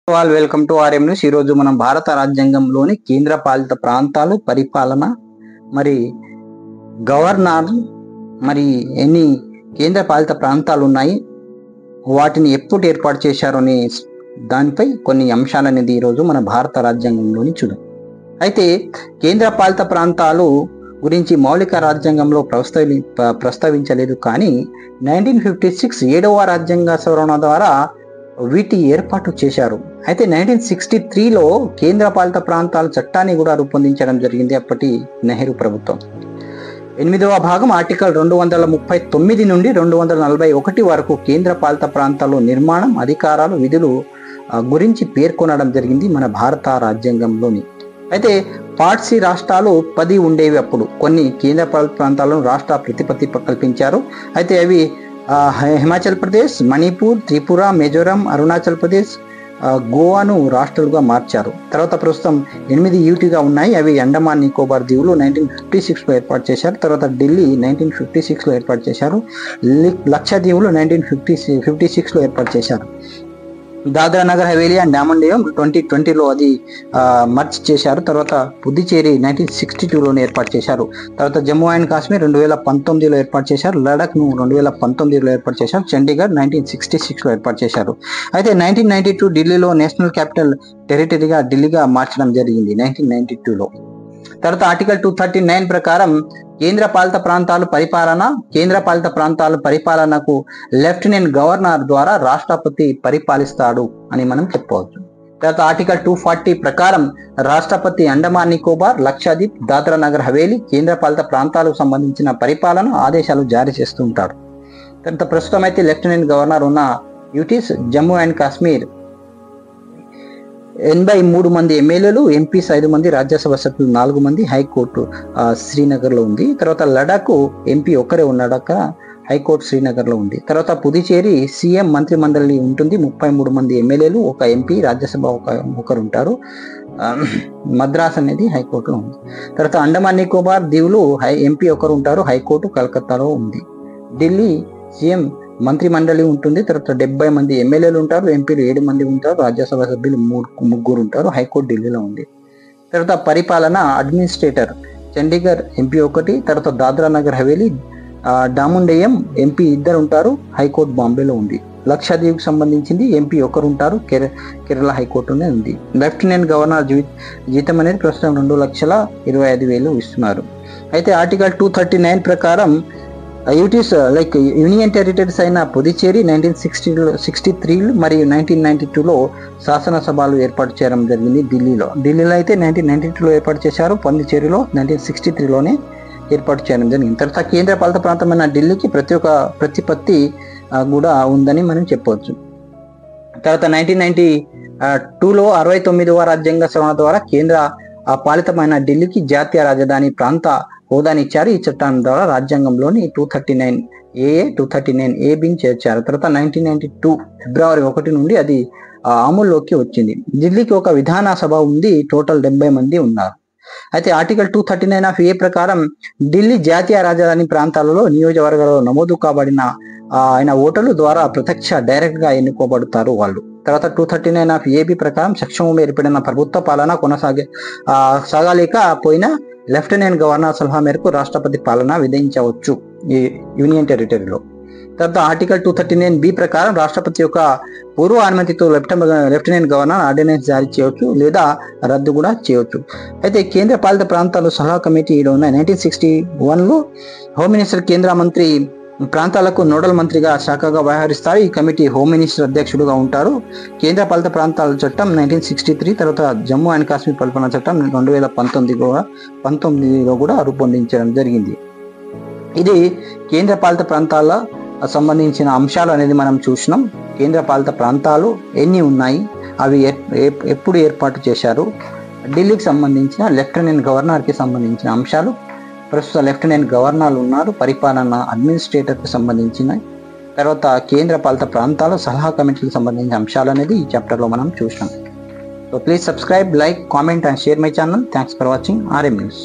All welcome to RM news. ఈరోజు మనం భారత రాజ్యాంగంలోని కేంద్ర పాలిత ప్రాంతాలు పరిపాలన మరి గవర్నర్ మరి ఎన్ని కేంద్ర పాలిత ప్రాంతాలు ఉన్నాయి, వాటిని ఎప్పుడు ఏర్పాటు చేశారు అనే దానిపై కొన్ని అంశాలు అనేది ఈరోజు మన భారత రాజ్యాంగంలోని చూద్దాం. అయితే కేంద్ర పాలిత ప్రాంతాలు గురించి మౌలిక రాజ్యాంగంలో ప్రస్తావించలేదు, కానీ 1956 7వ రాజ్యాంగ సవరణ ద్వారా వీటి ఏర్పాటు చేశారు. అయితే 1963లో కేంద్ర పాలిత ప్రాంతాల చట్టాన్ని కూడా రూపొందించడం జరిగింది అప్పటి నెహ్రూ ప్రభుత్వం. 8వ భాగం ఆర్టికల్ 239 నుండి 241 వరకు కేంద్ర పాలిత ప్రాంతాల్లో నిర్మాణం, అధికారాలు, విధులు గురించి పేర్కొనడం జరిగింది మన భారత రాజ్యాంగంలోని. అయితే పార్ట్సీ రాష్ట్రాలు 10 ఉండేవి. అప్పుడు కొన్ని కేంద్ర పాలిత ప్రాంతాలను రాష్ట్ర ప్రతిపత్తి కల్పించారు. అయితే అవి హిమాచల్ ప్రదేశ్, మణిపూర్, త్రిపుర, మిజోరాం, అరుణాచల్ ప్రదేశ్, గోవాను రాష్ట్రాలుగా మార్చారు. తర్వాత ప్రస్తుతం 8 యూటీగా ఉన్నాయి. అవి అండమాన్ నికోబార్ దీవులు 1956లో ఏర్పాటు చేశారు. తర్వాత ఢిల్లీ 1956లో ఏర్పాటు చేశారు. లక్షద్వీపులు 1956లో ఏర్పాటు చేశారు. దాద్రా నగర్ హవేలీ అండ్ డామన్ డియు 2020లో అది మర్జ్ చేశారు. తర్వాత పుదుచ్చేరి 1962లోనే ఏర్పాటు చేశారు. తర్వాత జమ్మూ అండ్ కాశ్మీర్ 2019లో ఏర్పాటు చేశారు. లడాఖ్ను 2019లో ఏర్పాటు చేశారు. చండీగఢ్ 1966లో ఏర్పాటు చేశారు. అయితే 1992 ఢిల్లీలో నేషనల్ క్యాపిటల్ టెరిటరీగా ఢిల్లీగా మార్చడం జరిగింది 1992లో. తర్వాత ఆర్టికల్ 239 ప్రకారం కేంద్ర పాలిత ప్రాంతాల పరిపాలనకు లెఫ్టినెంట్ గవర్నర్ ద్వారా రాష్ట్రపతి పరిపాలిస్తాడు అని మనం చెప్పవచ్చు. తర్వాత ఆర్టికల్ 240 ప్రకారం రాష్ట్రపతి అండమాన్ నికోబార్, లక్షద్వీప్, దాద్రా నగర్ హవేలీ కేంద్ర పాలిత ప్రాంతాలకు సంబంధించిన పరిపాలన ఆదేశాలు జారీ చేస్తూ ఉంటారు. తర్వాత ప్రస్తుతం అయితే లెఫ్టినెంట్ గవర్నర్ ఉన్న యూటీస్ జమ్మూ అండ్ కాశ్మీర్ 83 మంది ఎమ్మెల్యేలు, ఎంపీస్ 5 మంది, రాజ్యసభ సభ్యులు 4 మంది, హైకోర్టు శ్రీనగర్లో ఉంది. తర్వాత లడాక్ ఎంపీ ఒక్కరే ఉన్నాడు, అక్కడ హైకోర్టు శ్రీనగర్లో ఉంది. తర్వాత పుదుచ్చేరి సీఎం మంత్రి మండలి ఉంటుంది. 33 మంది ఎమ్మెల్యేలు, ఒక ఎంపీ, రాజ్యసభ ఒకరు ఉంటారు. మద్రాస్ అనేది హైకోర్టులో ఉంది. తర్వాత అండమాన్ నికోబార్ దీవులు ఎంపీ ఒకరు ఉంటారు, హైకోర్టు కలకత్తాలో ఉంది. ఢిల్లీ సీఎం మంత్రి మండలి ఉంటుంది. తర్వాత 70 మంది ఎమ్మెల్యేలు ఉంటారు, ఎంపీలు 7 మంది ఉంటారు, రాజ్యసభ సభ్యులు 3 ఉంటారు, హైకోర్టు ఢిల్లీలో ఉంది. తర్వాత పరిపాలన అడ్మినిస్ట్రేటర్ చండీగఢ్ ఎంపీ 1, తర్వాత దాద్రా నగర్ హవేలీ, డామన్ డియు ఎంపీ 2 ఉంటారు, హైకోర్టు బాంబేలో ఉంది. లక్షద్వీప్ సంబంధించింది ఎంపీ 1 ఉంటారు, కేరళ హైకోర్టునే ఉంది. లెఫ్టినెంట్ గవర్నర్ జీతం అనేది ప్రస్తుతం 2,25,000 ఇస్తున్నారు. అయితే ఆర్టికల్ 239 ప్రకారం యూటీస్ లైక్ యూనియన్ టెరిటరీస్ అయిన పుదుచ్చేరి 1963 మరియు 1992లో శాసనసభలు ఏర్పాటు చేయడం జరిగింది. ఢిల్లీలో అయితే 1992లో ఏర్పాటు చేశారు. పుదుచ్చేరిలో 1963లోనే ఏర్పాటు చేయడం జరిగింది. తర్వాత కేంద్ర పాలిత ప్రాంతమైన ఢిల్లీకి ప్రతిపత్తి కూడా ఉందని మనం చెప్పవచ్చు. తర్వాత 1992లో 69వ రాజ్యాంగ సవరణ ద్వారా కేంద్ర పాలితమైన ఢిల్లీకి జాతీయ రాజధాని ప్రాంత హోదానిచ్చారు. ఈ చట్టం ద్వారా రాజ్యాంగంలోని 239A, 239AB చేర్చారు. తర్వాత 1992 ఫిబ్రవరి 1 నుండి అది అమల్లోకి వచ్చింది. ఢిల్లీకి ఒక విధాన సభ ఉంది, టోటల్ 70 మంది ఉన్నారు. అయితే ఆర్టికల్ 239A ప్రకారం ఢిల్లీ జాతీయ రాజధాని ప్రాంతాలలో నియోజకవర్గాలలో నమోదు కాబడిన ఆయన ఓటర్ల ద్వారా డైరెక్ట్ గా ఎన్నుకోబడతారు వాళ్ళు. తర్వాత 239AB ప్రకారం సక్షమం ఏర్పడిన ప్రభుత్వ పాలన సాగలేకపోయినా లెఫ్టినెంట్ గవర్నర్ సలహా మేరకు రాష్ట్రపతి పాలన విధించవచ్చు ఈ యూనియన్ టెరిటరీలో. తర్వాత ఆర్టికల్ 239B ప్రకారం రాష్ట్రపతి యొక్క పూర్వ అనుమతితో లెఫ్టినెంట్ గవర్నర్ ఆర్డినెన్స్ జారీ చేయవచ్చు లేదా రద్దు కూడా చేయవచ్చు. అయితే కేంద్ర పాలిత ప్రాంతాలు సలహా కమిటీలో ఉన్న 1961లో హోమ్ మినిస్టర్ కేంద్ర మంత్రి ప్రాంతాలకు నోడల్ మంత్రిగా శాఖగా వ్యవహరిస్తారు. ఈ కమిటీ హోమ్ మినిస్టర్ అధ్యక్షుడుగా ఉంటారు. కేంద్ర పాలిత ప్రాంతాల చట్టం 1963, తర్వాత జమ్మూ అండ్ కాశ్మీర్ పరిపాలన చట్టం 2019లో కూడా రూపొందించడం జరిగింది. ఇది కేంద్ర పాలిత ప్రాంతాల సంబంధించిన అంశాలు అనేది మనం చూసినాం. కేంద్ర పాలిత ప్రాంతాలు ఎన్ని ఉన్నాయి, అవి ఎప్పుడు ఏర్పాటు చేశారు, ఢిల్లీకి సంబంధించిన లెఫ్టినెంట్ గవర్నర్కి సంబంధించిన అంశాలు, ప్రస్తుత లెఫ్టినెంట్ గవర్నర్లు ఉన్నారు, పరిపాలన అడ్మినిస్ట్రేటర్కి సంబంధించిన, తర్వాత కేంద్ర పాలిత ప్రాంతాలు సలహా కమిటీలకు సంబంధించిన అంశాలు అనేది ఈ చాప్టర్లో మనం చూసినాం. So please subscribe, like, comment and share my channel. Thanks for watching RM news.